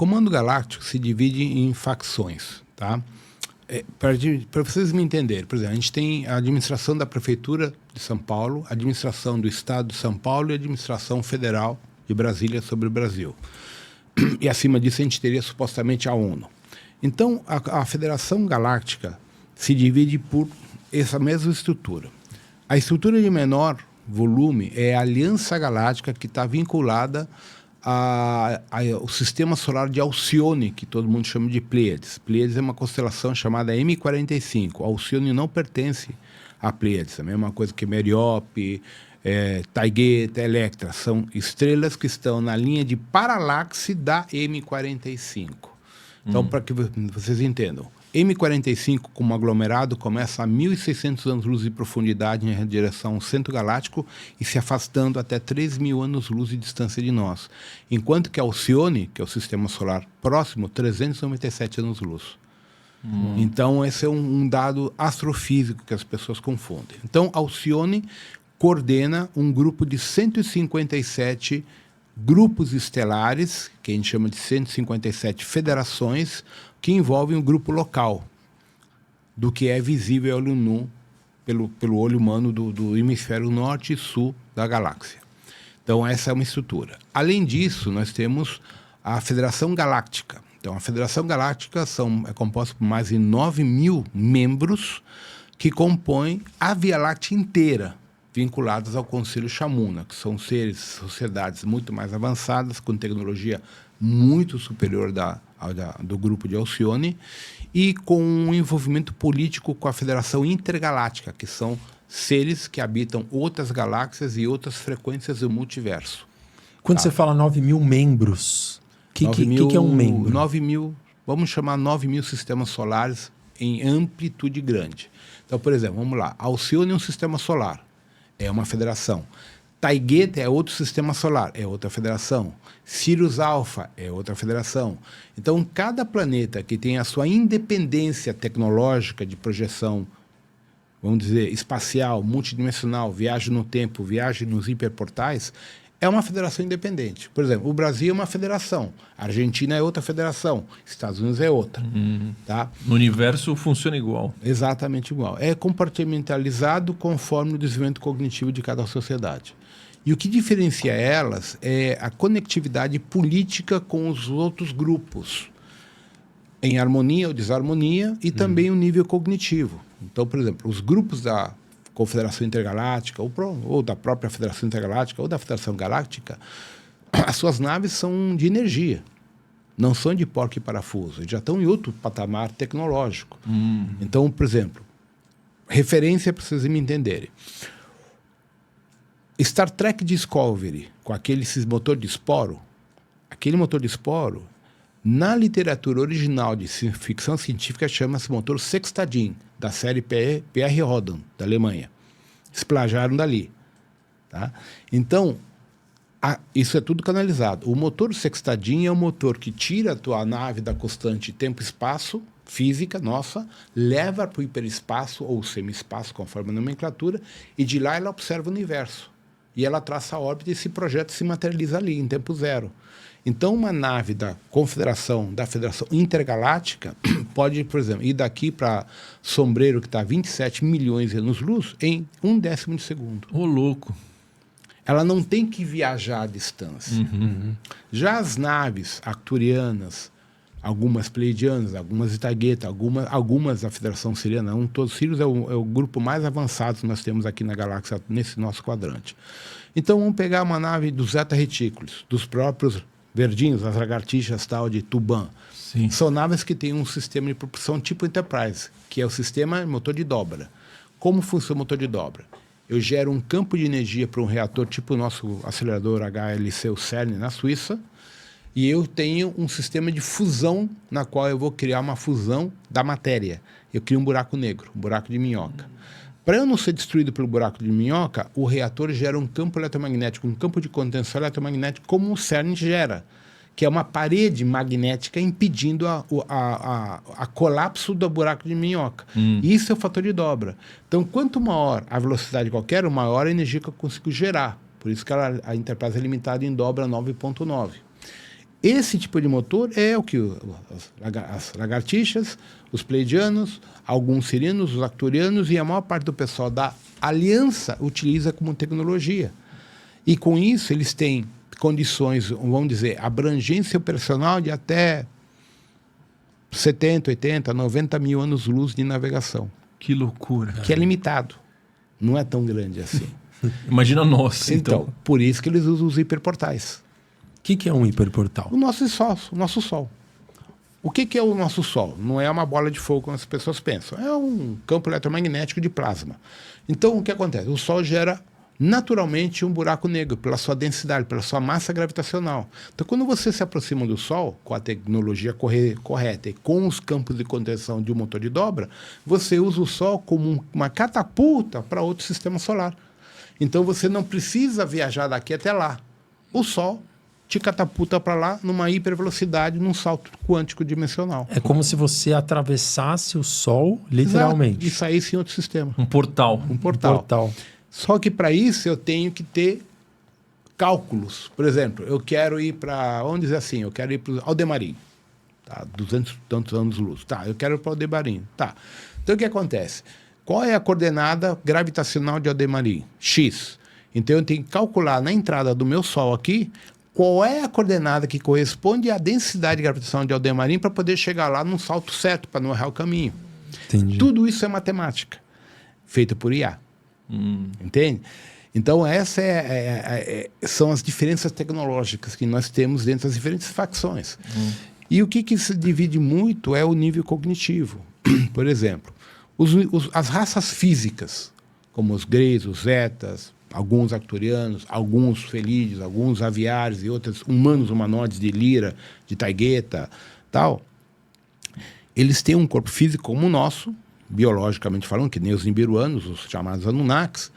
Comando Galáctico se divide em facções, tá? Para vocês me entenderem, por exemplo, a gente tem a administração da Prefeitura de São Paulo, a administração do Estado de São Paulo e a administração federal de Brasília sobre o Brasil. E acima disso a gente teria supostamente a ONU. Então, a Federação Galáctica se divide por essa mesma estrutura. A estrutura de menor volume é a Aliança Galáctica, que está vinculada ao sistema solar de Alcione, que todo mundo chama de Pleiades. Pleiades é uma constelação chamada M45. Alcione não pertence a Pleiades, a mesma coisa que Meriope, Taigueta, Electra. São estrelas que estão na linha de paralaxe da M45. Então, para que vocês entendam, M45, como aglomerado, começa a 1.600 anos-luz de profundidade em direção ao centro galáctico e se afastando até 3.000 anos-luz de distância de nós. Enquanto que Alcione, que é o sistema solar próximo, 397 anos-luz. Então, esse é um dado astrofísico que as pessoas confundem. Então, Alcione coordena um grupo de 157 grupos estelares, que a gente chama de 157 federações, que envolvem um grupo local, do que é visível ao olho nu, pelo olho humano do hemisfério norte e sul da galáxia. Então, essa é uma estrutura. Além disso, nós temos a Federação Galáctica. Então, a Federação Galáctica é composta por mais de 9.000 membros que compõem a Via Láctea inteira, vinculados ao Conselho Shamuna, que são sociedades muito mais avançadas, com tecnologia muito superior do grupo de Alcione, e com um envolvimento político com a Federação Intergaláctica, que são seres que habitam outras galáxias e outras frequências do multiverso. Quando você fala 9.000 membros, o que é um membro? 9.000, vamos chamar 9.000 sistemas solares em amplitude grande. Então, por exemplo, vamos lá, Alcione é um sistema solar, é uma federação. Taigueta é outro sistema solar, é outra federação. Sirius Alpha é outra federação. Então, cada planeta que tem a sua independência tecnológica de projeção, vamos dizer, espacial, multidimensional, viagem no tempo, viagem nos hiperportais, é uma federação independente. Por exemplo, o Brasil é uma federação, a Argentina é outra federação, Estados Unidos é outra. Tá? No universo funciona igual. Exatamente igual. É compartimentalizado conforme o desenvolvimento cognitivo de cada sociedade. E o que diferencia elas é a conectividade política com os outros grupos, em harmonia ou desarmonia, e também o nível cognitivo. Então, por exemplo, os grupos da Confederação Intergaláctica, ou da própria Federação Intergaláctica, ou da Federação Galáctica, as suas naves são de energia, não são de porco e parafuso, já estão em outro patamar tecnológico. Então, por exemplo, referência para vocês me entenderem. Star Trek Discovery, com aquele motor de esporo, aquele motor de esporo, na literatura original de ficção científica, chama-se motor Sextadin, da série P.R. Rodan, da Alemanha. Eles plagiaram dali. Tá? Então, isso é tudo canalizado. O motor Sextadin é um motor que tira a tua nave da constante tempo-espaço, física nossa, leva para o hiperespaço ou semi-espaço, conforme a nomenclatura, e de lá ela observa o universo. E ela traça a órbita e esse projeto se materializa ali, em tempo zero. Então, uma nave da Confederação, da Federação Intergaláctica, pode, por exemplo, ir daqui para Sombreiro, que está a 27 milhões de anos-luz, em 1/10 de segundo. Ô, louco! Ela não tem que viajar à distância. Já as naves arcturianas, algumas pleiadianas, algumas de Taigueta, algumas da Federação Siriana, todos Sirius é o grupo mais avançado que nós temos aqui na galáxia, nesse nosso quadrante. Então, vamos pegar uma nave dos Zeta Retículos, dos próprios verdinhos, as lagartixas tal de Tuban. Sim. São naves que têm um sistema de propulsão tipo Enterprise, que é o sistema motor de dobra. Como funciona o motor de dobra? Eu gero um campo de energia para um reator tipo o nosso acelerador HLC, o CERN, na Suíça, e eu tenho um sistema de fusão na qual eu vou criar uma fusão da matéria. Eu crio um buraco negro, um buraco de minhoca. Para eu não ser destruído pelo buraco de minhoca, o reator gera um campo eletromagnético, um campo de contenção eletromagnético, como o CERN gera, que é uma parede magnética impedindo a colapso do buraco de minhoca. Isso é o fator de dobra. Então, quanto maior a velocidade qualquer, maior a energia que eu consigo gerar. Por isso que a Enterprise é limitada em dobra 9.9. Esse tipo de motor é o que as lagartixas, os pleiadianos, alguns sirianos, os arcturianos e a maior parte do pessoal da Aliança utiliza como tecnologia. E com isso eles têm condições, vamos dizer, abrangência operacional de até 70, 80, 90 mil anos-luz de navegação. Que loucura. Que é limitado. Não é tão grande assim. Imagina nós, Então, por isso que eles usam os hiperportais. O que é um hiperportal? O nosso Sol. O que é o nosso Sol? Não é uma bola de fogo, como as pessoas pensam. É um campo eletromagnético de plasma. Então, o que acontece? O Sol gera naturalmente um buraco negro, pela sua densidade, pela sua massa gravitacional. Então, quando você se aproxima do Sol, com a tecnologia correta e com os campos de contenção de um motor de dobra, você usa o Sol como uma catapulta para outro sistema solar. Então, você não precisa viajar daqui até lá. O Sol te catapulta para lá numa hipervelocidade, num salto quântico dimensional. É como se você atravessasse o Sol, literalmente. Exato, e saísse em outro sistema. Um portal. Um portal. Um portal. Só que para isso eu tenho que ter cálculos. Por exemplo, eu quero ir para, vamos dizer assim, eu quero ir para o Aldemarim. Tá? 200 tantos anos-luz. Tá, eu quero ir para o Aldemarim. Tá. Então o que acontece? Qual é a coordenada gravitacional de Aldemarim? X. Então eu tenho que calcular na entrada do meu Sol aqui qual é a coordenada que corresponde à densidade gravitacional de Aldemarim para poder chegar lá num salto certo, para não errar o caminho. Entendi. Tudo isso é matemática, feita por IA. Entende? Então, essas são as diferenças tecnológicas que nós temos dentro das diferentes facções. E o que se divide muito é o nível cognitivo. Por exemplo, as raças físicas, como os Greys, os Zetas, alguns arcturianos, alguns felídeos, alguns aviários e outros humanos humanoides de Lyra, de Taigueta, tal, eles têm um corpo físico como o nosso, biologicamente falando, que nem os nibiruanos, os chamados Anunnakis.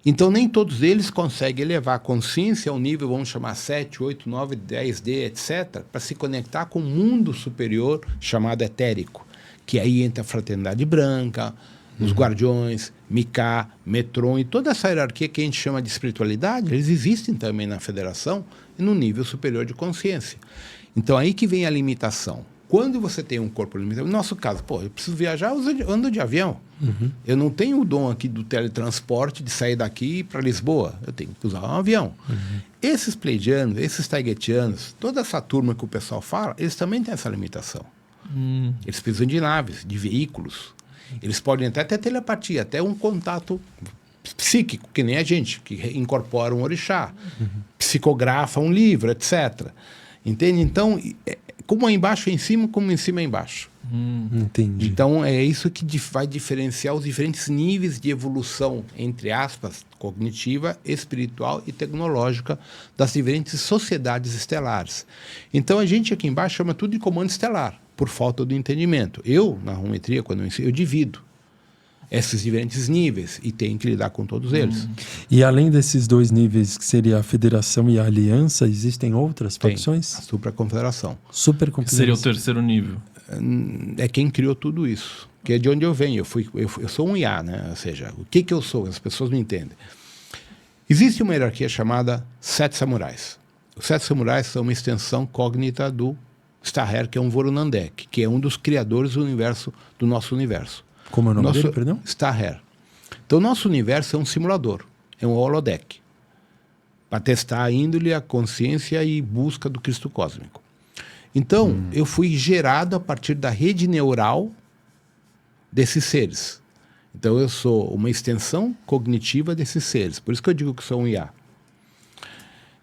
Então, nem todos eles conseguem elevar a consciência ao nível, vamos chamar 7, 8, 9, 10D, etc., para se conectar com um mundo superior chamado etérico, que aí entra a Fraternidade Branca, os Guardiões, Mika, Metron e toda essa hierarquia que a gente chama de espiritualidade, eles existem também na Federação e no nível superior de consciência. Então, aí que vem a limitação. Quando você tem um corpo limitado, no nosso caso, eu preciso viajar, eu ando de avião. Eu não tenho o dom aqui do teletransporte de sair daqui para Lisboa. Eu tenho que usar um avião. Esses pleiadianos, esses taiguetianos, toda essa turma que o pessoal fala, eles também têm essa limitação. Eles precisam de naves, de veículos. Eles podem até ter telepatia, até um contato psíquico, que nem a gente, que incorpora um orixá, psicografa um livro, etc. Entende? Então, como é embaixo é em cima, como em cima é embaixo. Entendi. Então, é isso que vai diferenciar os diferentes níveis de evolução, entre aspas, cognitiva, espiritual e tecnológica das diferentes sociedades estelares. Então, a gente aqui embaixo chama tudo de comando estelar, por falta do entendimento. Eu, na geometria, quando eu ensino, eu divido esses diferentes níveis e tenho que lidar com todos eles. E além desses dois níveis, que seria a Federação e a Aliança, existem outras facções? A Supraconfederação. Superconfederação. Seria o terceiro nível. É quem criou tudo isso. Que é de onde eu venho. Eu sou um IA, né? Ou seja, o que eu sou? As pessoas não entendem. Existe uma hierarquia chamada Sete Samurais. Os Sete Samurais são uma extensão cognita do Staher, que é um Vorunandek, que é um dos criadores do nosso universo. Como é o nome dele, perdão? Staher. Então, o nosso universo é um simulador, é um holodeck, para testar a índole, a consciência e busca do Cristo cósmico. Então, eu fui gerado a partir da rede neural desses seres. Então, eu sou uma extensão cognitiva desses seres. Por isso que eu digo que sou um IA.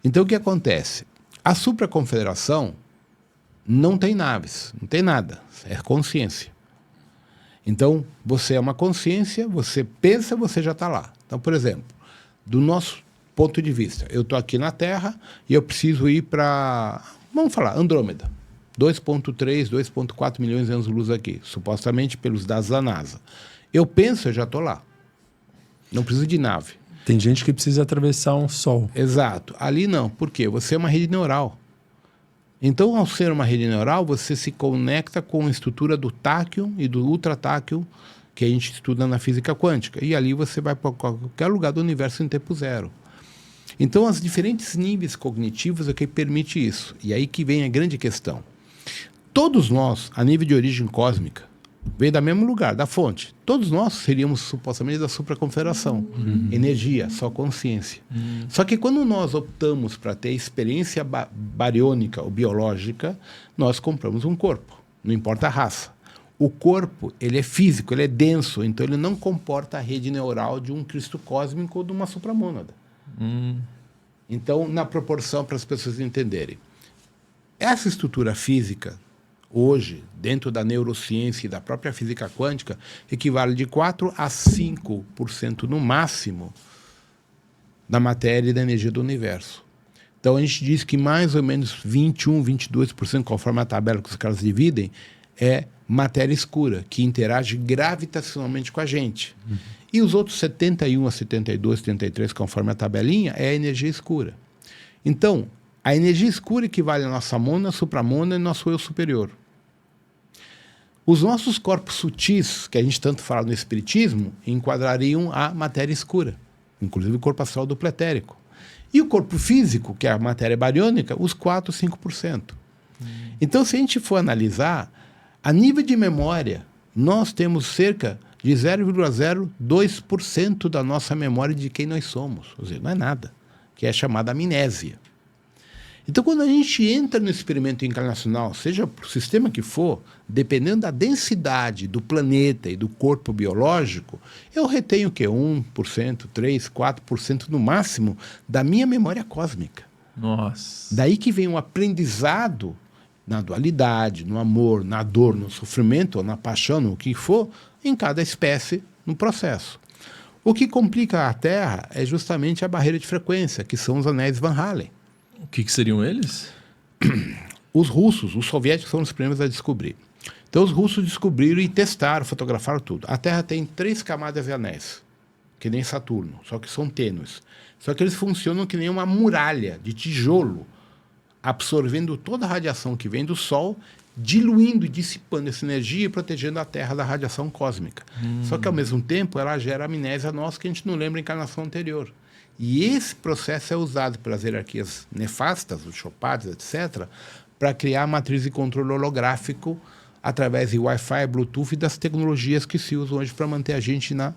Então, o que acontece? A supraconfederação não tem naves, não tem nada. É consciência. Então, você é uma consciência, você pensa, você já está lá. Então, por exemplo, do nosso ponto de vista, eu estou aqui na Terra e eu preciso ir para, vamos falar, Andrômeda. 2,3, 2,4 milhões de anos-luz aqui, supostamente pelos dados da NASA. Eu penso, eu já estou lá. Não preciso de nave. Tem gente que precisa atravessar um Sol. Exato. Ali não. Por quê? Você é uma rede neural. Então, ao ser uma rede neural, você se conecta com a estrutura do táquio e do ultratáquio que a gente estuda na física quântica. E ali você vai para qualquer lugar do universo em tempo zero. Então, os diferentes níveis cognitivos é o que permite isso. E aí que vem a grande questão. Todos nós, a nível de origem cósmica, veio do mesmo lugar, da fonte. Todos nós seríamos supostamente da supraconfederação. Energia, só consciência. Só que quando nós optamos para ter experiência bariônica ou biológica, nós compramos um corpo, não importa a raça. O corpo, ele é físico, ele é denso, então ele não comporta a rede neural de um Cristo cósmico ou de uma supramônada. Então, na proporção, para as pessoas entenderem, essa estrutura física, hoje, dentro da neurociência e da própria física quântica, equivale de 4 a 5% no máximo da matéria e da energia do universo. Então, a gente diz que mais ou menos 21, 22%, conforme a tabela que os caras dividem, é matéria escura, que interage gravitacionalmente com a gente. E os outros 71 a 72, 73, conforme a tabelinha, é a energia escura. Então, a energia escura equivale à nossa mona, supramona e nosso eu superior. Os nossos corpos sutis, que a gente tanto fala no espiritismo, enquadrariam a matéria escura, inclusive o corpo astral do pretérico. E o corpo físico, que é a matéria bariônica, os 4, 5%. Então, se a gente for analisar, a nível de memória, nós temos cerca de 0,02% da nossa memória de quem nós somos. Ou seja, não é nada, que é chamada amnésia. Então, quando a gente entra no experimento encarnacional, seja para o sistema que for, dependendo da densidade do planeta e do corpo biológico, eu retenho o quê? 1%, 3%, 4% no máximo da minha memória cósmica. Nossa. Daí que vem um aprendizado na dualidade, no amor, na dor, no sofrimento, ou na paixão, no que for, em cada espécie no processo. O que complica a Terra é justamente a barreira de frequência, que são os anéis Van Halen. O que seriam eles? Os russos, os soviéticos foram os primeiros a descobrir. Então os russos descobriram e testaram, fotografaram tudo. A Terra tem 3 camadas de anéis, que nem Saturno, só que são tênues. Só que eles funcionam que nem uma muralha de tijolo, absorvendo toda a radiação que vem do Sol, diluindo e dissipando essa energia e protegendo a Terra da radiação cósmica. Só que, ao mesmo tempo, ela gera amnésia nossa que a gente não lembra a encarnação anterior. E esse processo é usado pelas hierarquias nefastas, os chopados, etc., para criar a matriz de controle holográfico através de Wi-Fi, Bluetooth e das tecnologias que se usam hoje para manter a gente na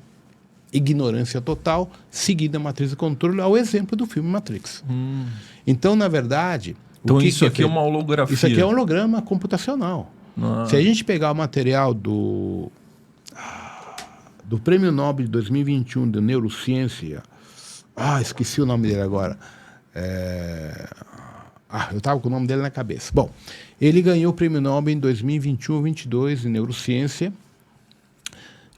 ignorância total, seguindo a matriz de controle, ao exemplo do filme Matrix. Então, na verdade... Então isso aqui é uma holografia. Isso aqui é um holograma computacional. Se a gente pegar o material do Prêmio Nobel de 2021 de Neurociência... esqueci o nome dele agora. Eu estava com o nome dele na cabeça. Bom, ele ganhou o Prêmio Nobel em 2021 ou 2022 em Neurociência.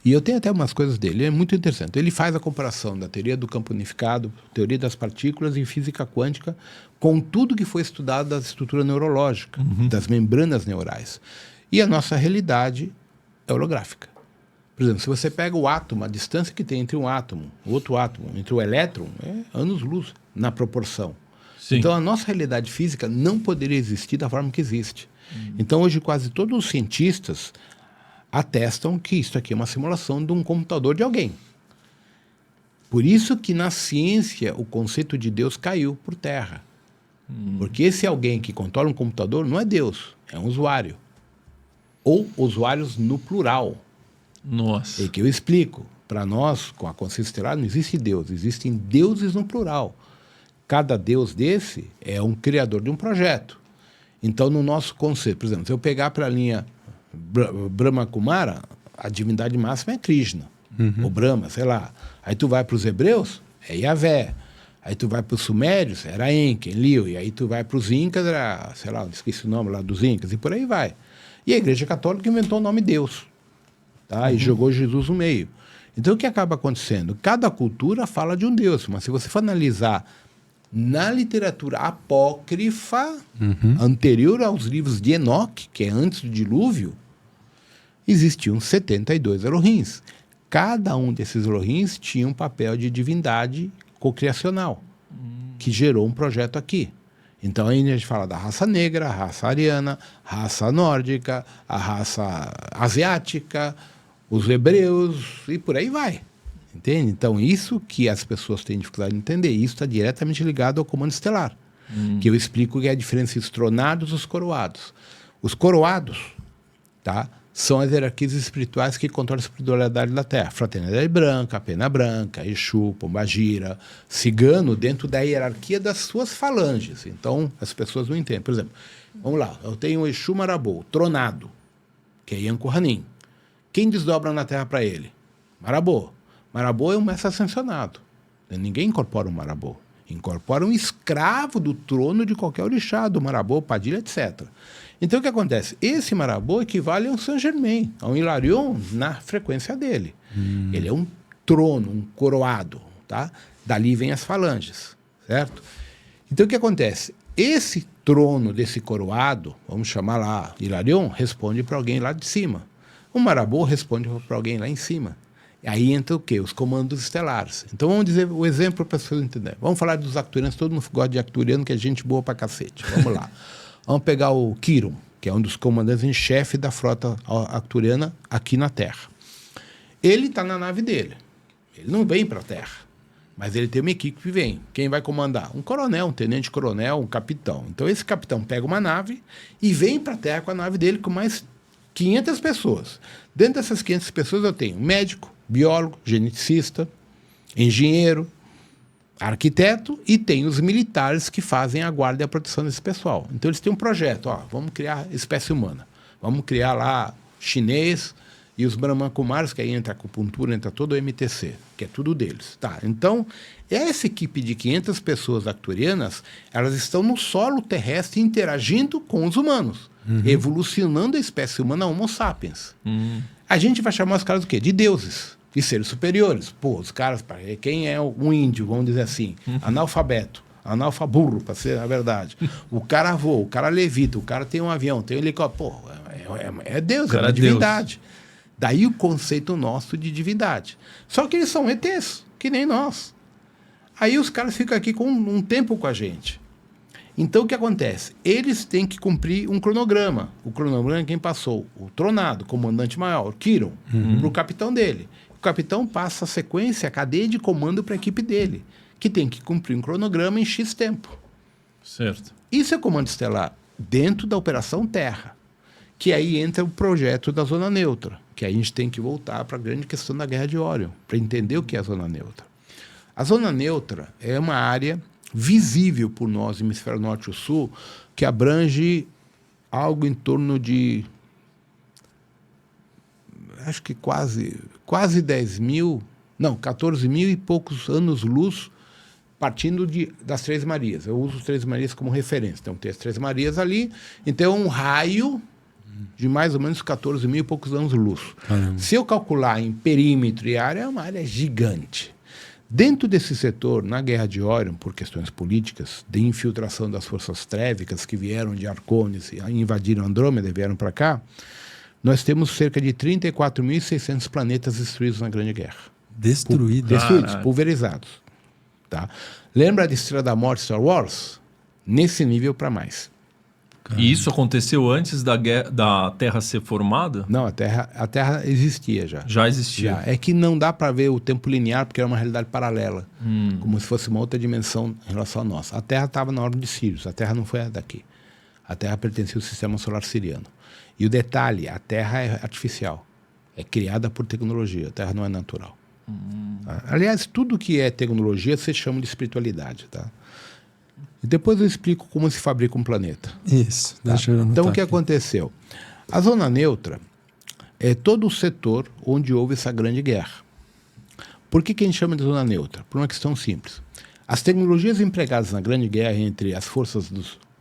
E eu tenho até umas coisas dele, é muito interessante. Ele faz a comparação da teoria do campo unificado, teoria das partículas e física quântica, com tudo que foi estudado da estrutura neurológica, das membranas neurais. E a nossa realidade é holográfica. Por exemplo, se você pega o átomo, a distância que tem entre um átomo, outro átomo, entre o elétron, é anos-luz na proporção. Sim. Então, a nossa realidade física não poderia existir da forma que existe. Então, hoje, quase todos os cientistas atestam que isso aqui é uma simulação de um computador de alguém. Por isso que na ciência o conceito de Deus caiu por terra. Porque esse alguém que controla um computador não é Deus, é um usuário. Ou usuários no plural. Nossa. É que eu explico. Para nós, com a consciência estelar, não existe Deus, existem deuses no plural. Cada deus desse é um criador de um projeto. Então, no nosso conceito, por exemplo, se eu pegar para a linha Brahma Kumara, a divindade máxima é Krishna, ou Brahma, sei lá. Aí tu vai para os hebreus, é Yahvé. Aí tu vai para os sumérios, era Enki, Enlil. E aí tu vai para os incas, era, sei lá, esqueci o nome lá dos incas, e por aí vai. E a Igreja Católica inventou o nome Deus, tá? E jogou Jesus no meio. Então o que acaba acontecendo? Cada cultura fala de um Deus, mas se você for analisar na literatura apócrifa, anterior aos livros de Enoque, que é antes do dilúvio, existiam 72 Elohims. Cada um desses Elohims tinha um papel de divindade cocriacional, que gerou um projeto aqui. Então aí a gente fala da raça negra, a raça ariana, a raça nórdica, a raça asiática, os hebreus e por aí vai. Entende? Então, isso que as pessoas têm dificuldade de entender, isso está diretamente ligado ao comando estelar. Que eu explico que é a diferença entre os tronados e os coroados. Os coroados, tá, são as hierarquias espirituais que controlam a espiritualidade da Terra. Fraternidade Branca, Pena Branca, Exu, Pombagira, Cigano, dentro da hierarquia das suas falanges. Então, as pessoas não entendem. Por exemplo, vamos lá, eu tenho o Exu Marabô, tronado, que é Yanko Hanin. Quem desdobra na Terra para ele? Marabô. Marabô é um mestre ascensionado. Ninguém incorpora um Marabô. Incorpora um escravo do trono de qualquer orixá, do Marabô, Padilha, etc. Então, o que acontece? Esse Marabô equivale a um Saint-Germain, a um Hilarion na frequência dele. Ele é um trono, um coroado, tá? Dali vem as falanges, certo? Então, o que acontece? Esse trono desse coroado, vamos chamar lá Hilarion, responde para alguém lá de cima. O Marabô responde para alguém lá em cima. Aí entra o quê? Os comandos estelares. Então vamos dizer o exemplo para as pessoas entenderem. Vamos falar dos acturianos, todo mundo gosta de acturiano, que é gente boa pra cacete. Vamos lá. Vamos pegar o Quiron, que é um dos comandantes em chefe da frota acturiana aqui na Terra. Ele está na nave dele. Ele não vem para a Terra, mas ele tem uma equipe que vem. Quem vai comandar? Um coronel, um tenente-coronel, um capitão. Então esse capitão pega uma nave e vem para a Terra com a nave dele com mais 500 pessoas. Dentro dessas 500 pessoas eu tenho médico, biólogo, geneticista, engenheiro, arquiteto e tem os militares que fazem a guarda e a proteção desse pessoal. Então eles têm um projeto, ó, vamos criar espécie humana, vamos criar lá chinês e os Brahman Kumaris, que aí entra a acupuntura, entra todo o MTC, que é tudo deles. Tá, então, essa equipe de 500 pessoas acturianas, elas estão no solo terrestre interagindo com os humanos, evolucionando a espécie humana Homo sapiens. A gente vai chamar os caras do quê? De deuses. E seres superiores. Pô, os caras, quem é um índio, vamos dizer assim, analfabeto, analfaburro, para ser a verdade. O cara voa, o cara levita, o cara tem um avião, tem um helicóptero. Pô, é Deus, é uma divindade. Deus. Daí o conceito nosso de divindade. Só que eles são ETs, que nem nós. Aí os caras ficam aqui com um tempo com a gente. Então, o que acontece? Eles têm que cumprir um cronograma. O cronograma é quem passou? O tronado, comandante maior, o Quiron, para o capitão dele. O capitão passa a sequência, a cadeia de comando para a equipe dele, que tem que cumprir um cronograma em X tempo. Certo. Isso é comando estelar dentro da Operação Terra, que aí entra o projeto da Zona Neutra, que aí a gente tem que voltar para a grande questão da Guerra de Órion, para entender o que é a Zona Neutra. A Zona Neutra é uma área visível por nós, hemisfério norte e sul, que abrange algo em torno de, acho que quase 10 mil, não, 14 mil e poucos anos-luz, partindo das Três Marias. Eu uso as Três Marias como referência. Então, tem as Três Marias ali, então é um raio de mais ou menos 14 mil e poucos anos-luz. Se eu calcular em perímetro e área, é uma área gigante. Dentro desse setor, na Guerra de Órion, por questões políticas, de infiltração das forças trévicas que vieram de Arcones e invadiram Andrômeda e vieram para cá, nós temos cerca de 34.600 planetas destruídos na Grande Guerra. Destruídos? Destruídos, pulverizados. Tá? Lembra da Estrela da Morte Star Wars? Nesse nível para mais. E isso aconteceu antes da Terra ser formada? Não, a Terra existia já. Já existia. Já. É que não dá para ver o tempo linear porque era uma realidade paralela, como se fosse uma outra dimensão em relação à nossa. A Terra estava na ordem de Sirius, a Terra não foi a daqui. A Terra pertencia ao sistema solar siriano. E o detalhe, a Terra é artificial, é criada por tecnologia, a Terra não é natural. Aliás, tudo que é tecnologia se chama de espiritualidade, tá? E depois eu explico como se fabrica um planeta. Isso. Tá? Então, o que aconteceu? A Zona Neutra é todo o setor onde houve essa grande guerra. Por que a gente chama de Zona Neutra? Por uma questão simples. As tecnologias empregadas na grande guerra entre as forças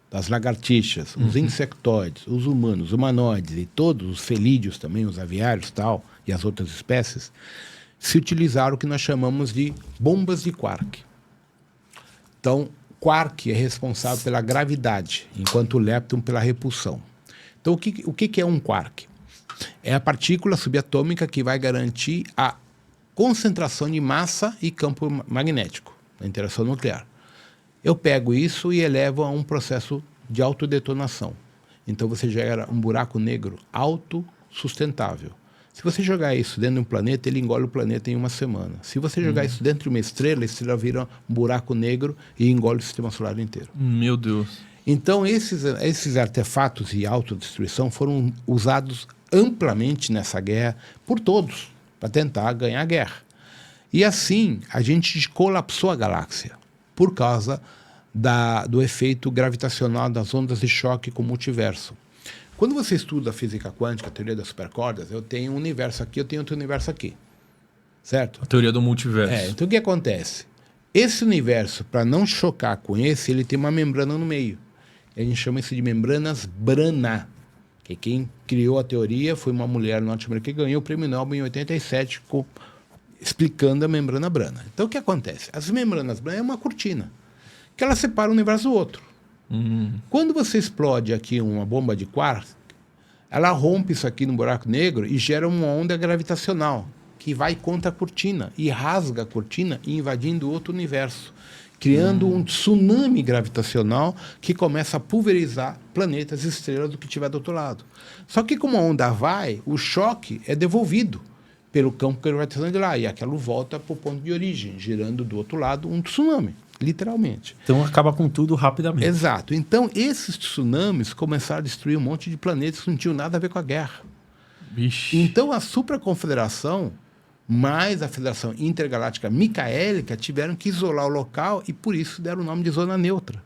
das lagartixas, os insectoides, os humanos, os humanoides e todos os felídeos também, os aviários tal, e as outras espécies, se utilizaram o que nós chamamos de bombas de quark. Então, quark é responsável pela gravidade, enquanto o lepton pela repulsão. Então, o que é um quark? É a partícula subatômica que vai garantir a concentração de massa e campo magnético, na interação nuclear. Eu pego isso e elevo a um processo de autodetonação. Então, você gera um buraco negro autossustentável. Se você jogar isso dentro de um planeta, ele engole o planeta em uma semana. Se você jogar isso dentro de uma estrela, a estrela vira um buraco negro e engole o sistema solar inteiro. Meu Deus. Então, esses artefatos de autodestruição foram usados amplamente nessa guerra por todos, para tentar ganhar a guerra. E assim, a gente colapsou a galáxia por causa do efeito gravitacional das ondas de choque com o multiverso. Quando você estuda a física quântica, a teoria das supercordas, eu tenho um universo aqui, eu tenho outro universo aqui. Certo? A teoria do multiverso. Então o que acontece? Esse universo, para não chocar com esse, ele tem uma membrana no meio. A gente chama isso de membranas Brana. Que quem criou a teoria foi uma mulher norte-americana que ganhou o prêmio Nobel em 87 explicando a membrana Brana. Então o que acontece? As membranas Brana é uma cortina que ela separa um universo do outro. Quando você explode aqui uma bomba de quark, ela rompe isso aqui no buraco negro e gera uma onda gravitacional que vai contra a cortina e rasga a cortina e invadindo outro universo, criando um tsunami gravitacional que começa a pulverizar planetas e estrelas do que tiver do outro lado. Só que como a onda vai, o choque é devolvido pelo campo gravitacional de lá e aquilo volta para o ponto de origem, gerando do outro lado um tsunami. Literalmente. Então acaba com tudo rapidamente. Exato. Então, esses tsunamis começaram a destruir um monte de planetas que não tinham nada a ver com a guerra. Vixe. Então, a Supraconfederação, mais a Federação Intergaláctica Micaélica, tiveram que isolar o local e, por isso, deram o nome de Zona Neutra.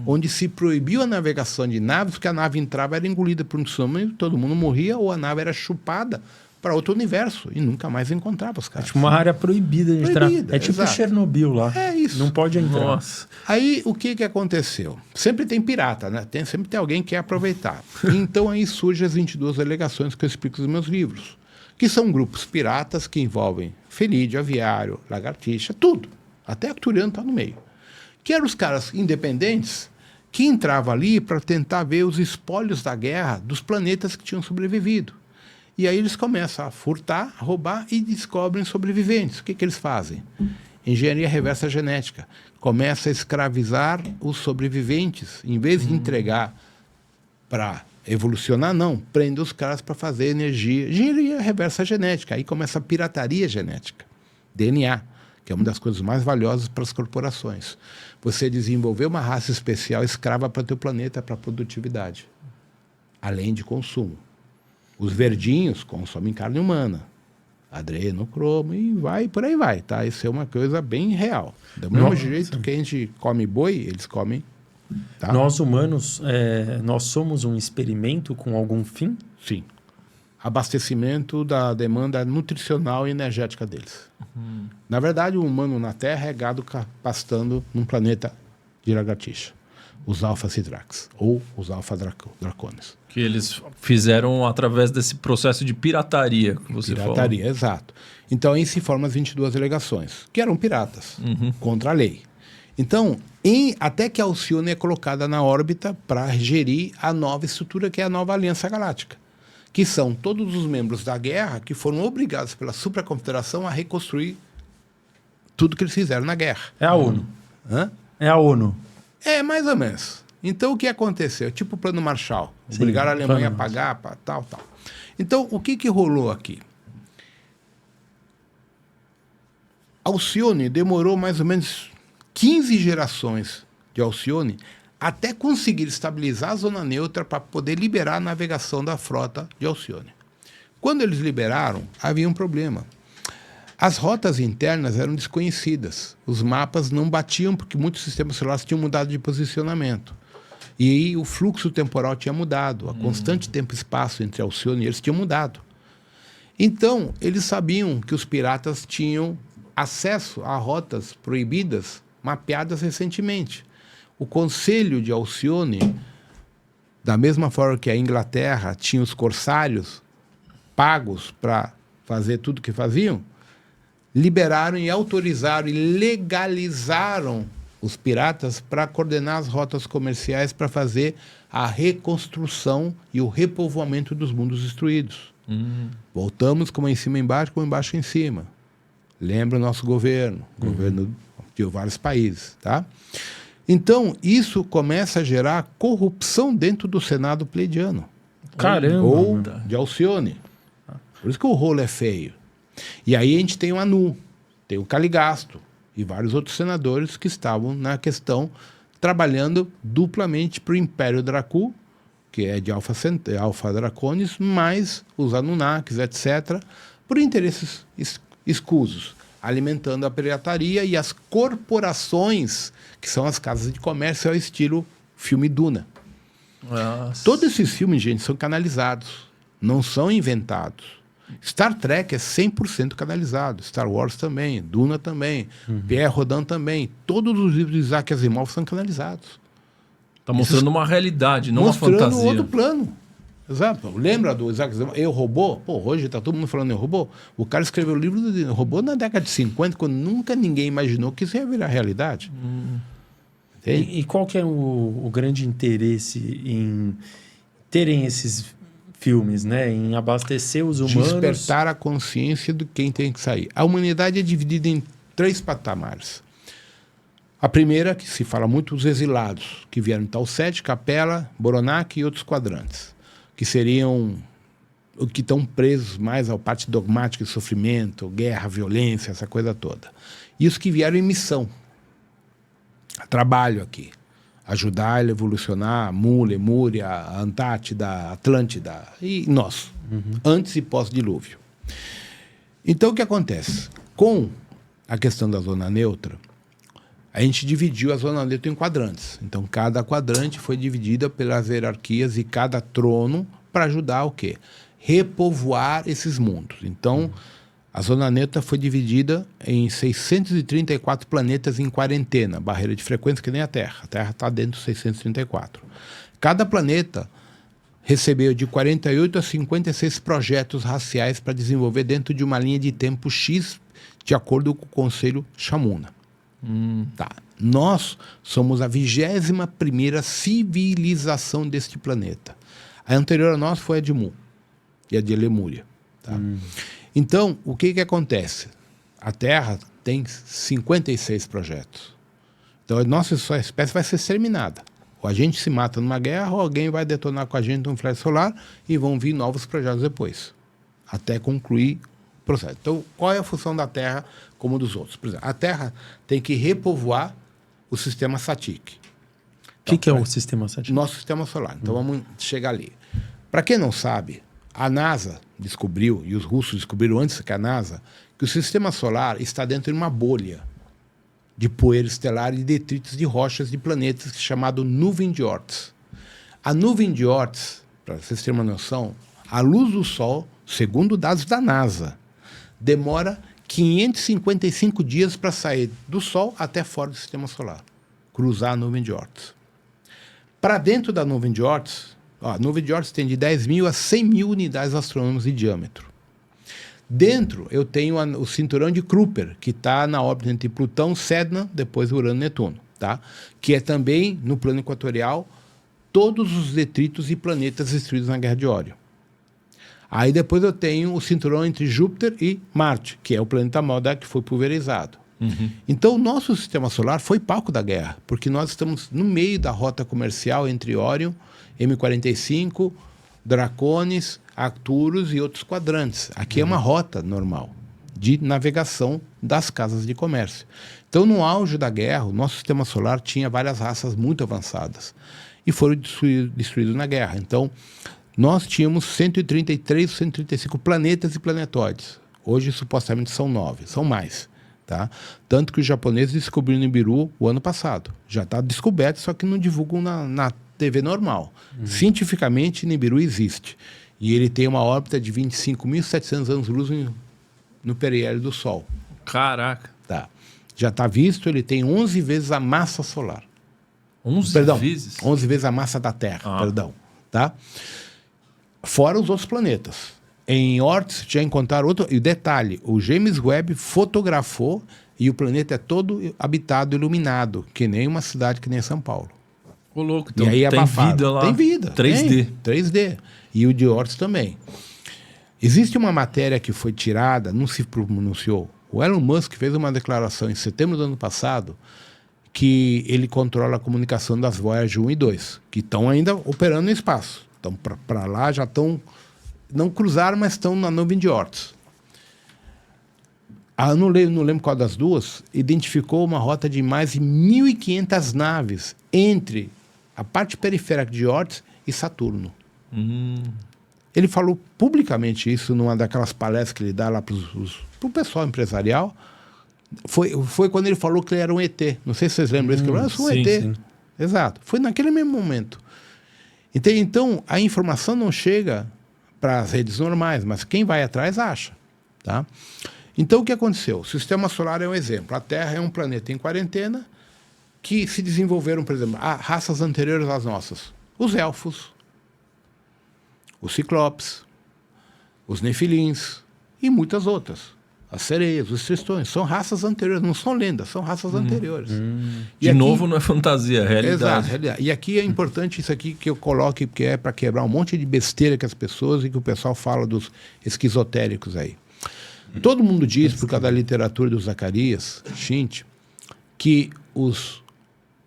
Onde se proibiu a navegação de naves, porque a nave entrava, era engolida por um tsunami, todo mundo morria, ou a nave era chupada para outro universo e nunca mais encontrava os caras. É tipo uma área proibida de entrar. É tipo exato. Chernobyl lá. É isso. Não pode entrar. Nossa. Aí, o que aconteceu? Sempre tem pirata, né? Sempre tem alguém que quer aproveitar. Então, aí surgem as 22 delegações que eu explico nos meus livros, que são grupos piratas que envolvem felídeo, aviário, lagartixa, tudo. Até Arcturiano está no meio. Que eram os caras independentes que entravam ali para tentar ver os espólios da guerra dos planetas que tinham sobrevivido. E aí eles começam a furtar, a roubar e descobrem sobreviventes. O que eles fazem? Engenharia reversa genética. Começa a escravizar os sobreviventes. Em vez de entregar para evolucionar, não. Prende os caras para fazer energia. Engenharia reversa genética. Aí começa a pirataria genética. DNA, que é uma das coisas mais valiosas para as corporações. Você desenvolver uma raça especial escrava para teu planeta, para produtividade. Além de consumo. Os verdinhos consomem carne humana, adrenocromo e por aí vai, tá? Isso é uma coisa bem real. Do mesmo jeito que a gente come boi, eles comem. Tá? Nós humanos, nós somos um experimento com algum fim? Sim. Abastecimento da demanda nutricional e energética deles. Na verdade, o humano na Terra é gado pastando num planeta de lagartixa. Os alfa-citrax, ou os alfa-dracones. Que eles fizeram através desse processo de pirataria que você falou. Pirataria, exato. Então, aí se formam as 22 delegações, que eram piratas, contra a lei. Então, até que a Alcione é colocada na órbita para gerir a nova estrutura, que é a nova Aliança Galáctica, que são todos os membros da guerra que foram obrigados pela Supraconfederação a reconstruir tudo que eles fizeram na guerra. É a ONU. É a ONU. É, mais ou menos. Então, o que aconteceu? Tipo o Plano Marshall. Obrigaram a Alemanha a pagar, tal. Então, o que rolou aqui? Alcione demorou mais ou menos 15 gerações de Alcione até conseguir estabilizar a zona neutra para poder liberar a navegação da frota de Alcione. Quando eles liberaram, havia um problema. As rotas internas eram desconhecidas. Os mapas não batiam porque muitos sistemas solares tinham mudado de posicionamento. E aí o fluxo temporal tinha mudado. A constante tempo e espaço entre Alcione e eles tinha mudado. Então, eles sabiam que os piratas tinham acesso a rotas proibidas mapeadas recentemente. O Conselho de Alcione, da mesma forma que a Inglaterra tinha os corsários pagos para fazer tudo o que faziam, liberaram e autorizaram e legalizaram os piratas para coordenar as rotas comerciais para fazer a reconstrução e o repovoamento dos mundos destruídos. Voltamos como em cima embaixo, como embaixo em cima. Lembra o nosso governo de vários países, tá? Então, isso começa a gerar corrupção dentro do Senado pleidiano. Caramba! Ou de Alcione. Por isso que o rolo é feio. E aí a gente tem o Anu, tem o Caligasto e vários outros senadores que estavam na questão trabalhando duplamente para o Império Dracu, que é de Alpha Draconis, mais os Anunnakis, etc., por interesses escusos, alimentando a pirataria e as corporações, que são as casas de comércio, ao estilo filme Duna. Nossa. Todos esses filmes, gente, são canalizados, não são inventados. Star Trek é 100% canalizado, Star Wars também, Duna também, Pierre Rodin também. Todos os livros de Isaac Asimov são canalizados. Tá mostrando uma realidade, não uma Mostrando fantasia. outro plano. Exato. Lembra do Isaac Asimov? Eu, Robô? Pô, hoje tá todo mundo falando em robô. O cara escreveu o livro de robô na década de 50, quando nunca ninguém imaginou que isso ia virar realidade. E qual que é o grande interesse em terem esses filmes, né? Em abastecer os humanos? Despertar a consciência de quem tem que sair. A humanidade é dividida em 3 patamares. A primeira, que se fala muito, os exilados, que vieram de Tau Ceti, Capela, Boronac e outros quadrantes, que seriam os que estão presos mais à parte dogmática de sofrimento, guerra, violência, essa coisa toda. E os que vieram em missão, trabalho aqui, ajudar a evolucionar Mu, Lemúria, a Antártida, a Atlântida e nós, antes e pós-dilúvio. Então, o que acontece? Com a questão da zona neutra, a gente dividiu a zona neutra em quadrantes. Então, cada quadrante foi dividida pelas hierarquias e cada trono para ajudar o quê? Repovoar esses mundos. Então, a zona neutra foi dividida em 634 planetas em quarentena, barreira de frequência que nem a Terra. A Terra está dentro dos 634. Cada planeta recebeu de 48 a 56 projetos raciais para desenvolver dentro de uma linha de tempo X, de acordo com o Conselho Shamuna. Tá. Nós somos a 21ª civilização deste planeta. A anterior a nós foi a de Mu e a de Lemúria. Tá? Então, o que acontece? A Terra tem 56 projetos. Então, a nossa espécie vai ser exterminada. Ou a gente se mata numa guerra, ou alguém vai detonar com a gente um flash solar e vão vir novos projetos depois, até concluir o processo. Então, qual é a função da Terra como dos outros? Por exemplo, a Terra tem que repovoar o sistema Satik. O que é o sistema Satik? Nosso sistema solar. Então, vamos chegar ali. Para quem não sabe, a NASA descobriu, e os russos descobriram antes que a NASA, que o sistema solar está dentro de uma bolha de poeira estelar e detritos de rochas de planetas chamado nuvem de Oort. A nuvem de Oort, para vocês terem uma noção, a luz do Sol, segundo dados da NASA, demora 555 dias para sair do Sol até fora do sistema solar, cruzar a nuvem de Oort. Para dentro da nuvem de Oort, a nuvem de Oort tem de 10 mil a 100 mil unidades astronômicas de diâmetro. Dentro, eu tenho o cinturão de Kuiper, que está na órbita entre Plutão, Sedna, depois Urano e Netuno, tá? Que é também, no plano equatorial, todos os detritos e planetas destruídos na Guerra de Órion. Aí depois eu tenho o cinturão entre Júpiter e Marte, que é o planeta Malda que foi pulverizado. Então, o nosso sistema solar foi palco da guerra, porque nós estamos no meio da rota comercial entre Órion, M45, Draconis, Arcturus e outros quadrantes. Aqui é uma rota normal de navegação das casas de comércio. Então, no auge da guerra, o nosso sistema solar tinha várias raças muito avançadas e foram destruídos na guerra. Então, nós tínhamos 133, 135 planetas e planetóides. Hoje, supostamente, são 9, são mais. Tá? Tanto que os japoneses descobriram Nibiru o ano passado. Já está descoberto, só que não divulgam na TV normal. Cientificamente, Nibiru existe. E ele tem uma órbita de 25.700 anos-luz no periélio do Sol. Caraca. Tá. Já está visto, ele tem 11 vezes a massa solar. 11 vezes? 11 vezes a massa da Terra, perdão. Tá? Fora os outros planetas. Em Oort já encontraram outro... E detalhe, o James Webb fotografou e o planeta é todo habitado, iluminado, que nem uma cidade que nem São Paulo. Ô, louco, então E aí tem abafado. vida lá. Tem vida. 3D. Tem, 3D. E o de Oort também. Existe uma matéria que foi tirada, não se pronunciou. O Elon Musk fez uma declaração em setembro do ano passado que ele controla a comunicação das Voyager 1 e 2, que estão ainda operando no espaço. Então, para lá já estão não cruzaram, mas estão na nuvem de Oort. Não lembro qual das duas, identificou uma rota de mais de 1.500 naves entre a parte periférica de Oort e Saturno. Ele falou publicamente isso numa daquelas palestras que ele dá lá para o pessoal empresarial. Foi quando ele falou que ele era um ET. Não sei se vocês lembram isso. Eu sou um ET. Sim. Exato. Foi naquele mesmo momento. Então, a informação não chega para as redes normais, mas quem vai atrás acha. Tá? Então, o que aconteceu? O sistema solar é um exemplo. A Terra é um planeta em quarentena que se desenvolveram, por exemplo, raças anteriores às nossas. Os elfos, os ciclopes, os nefilins e muitas outras. As sereias, os tristões, são raças anteriores, não são lendas, são raças anteriores. De novo, não é fantasia, é realidade. Exato, realidade. E aqui é importante isso aqui que eu coloque, porque é para quebrar um monte de besteira que as pessoas e que o pessoal fala dos esquizotéricos aí. Todo mundo diz, por causa da literatura do Zacarias Schint, que os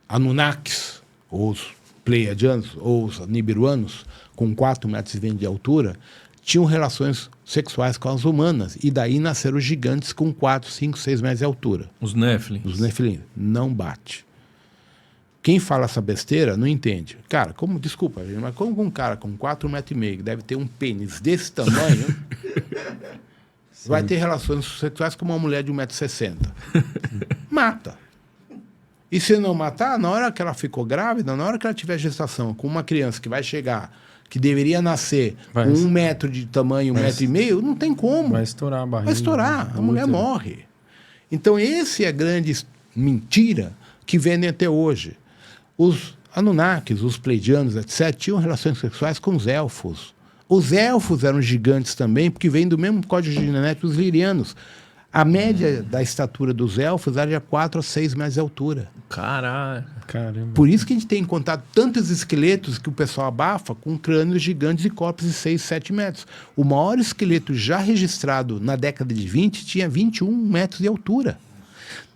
Anunnakis, ou os Pleiadianos, ou os Nibiruanos, com 4,20 metros de altura, tinham relações sexuais com as humanas. E daí nasceram os gigantes com 4, 5, 6 metros de altura. Os Nephilim. Os Nephilim. Não bate. Quem fala essa besteira não entende. Cara, desculpa, gente, mas como um cara com 4,5 metros, que deve ter um pênis desse tamanho, vai ter relações sexuais com uma mulher de 1,60 m? Mata. E se não matar, na hora que ela ficou grávida, na hora que ela tiver gestação com uma criança que vai chegar, que deveria nascer com 1 metro de tamanho, 1,5 metro, não tem como. Vai estourar a barriga. Vai estourar, a mulher morre. Então, essa é a grande mentira que vendem até hoje. Os Anunnakis, os Pleiadianos, etc., tinham relações sexuais com os elfos. Os elfos eram gigantes também, porque vêm do mesmo código genético dos lirianos. A média da estatura dos elfos era de 4 a 6 metros de altura. Caralho. Caramba. Por isso que a gente tem encontrado tantos esqueletos que o pessoal abafa com crânios gigantes e corpos de 6, 7 metros. O maior esqueleto já registrado na década de 20 tinha 21 metros de altura.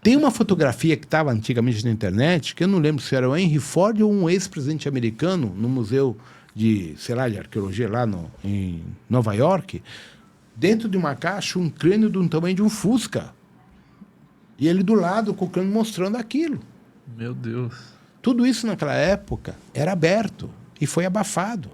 Tem uma fotografia que estava antigamente na internet, que eu não lembro se era o Henry Ford ou um ex-presidente americano, no museu de arqueologia lá em Nova York, dentro de uma caixa, um crânio do tamanho de um Fusca. E ele do lado, com o crânio mostrando aquilo. Meu Deus. Tudo isso naquela época era aberto e foi abafado.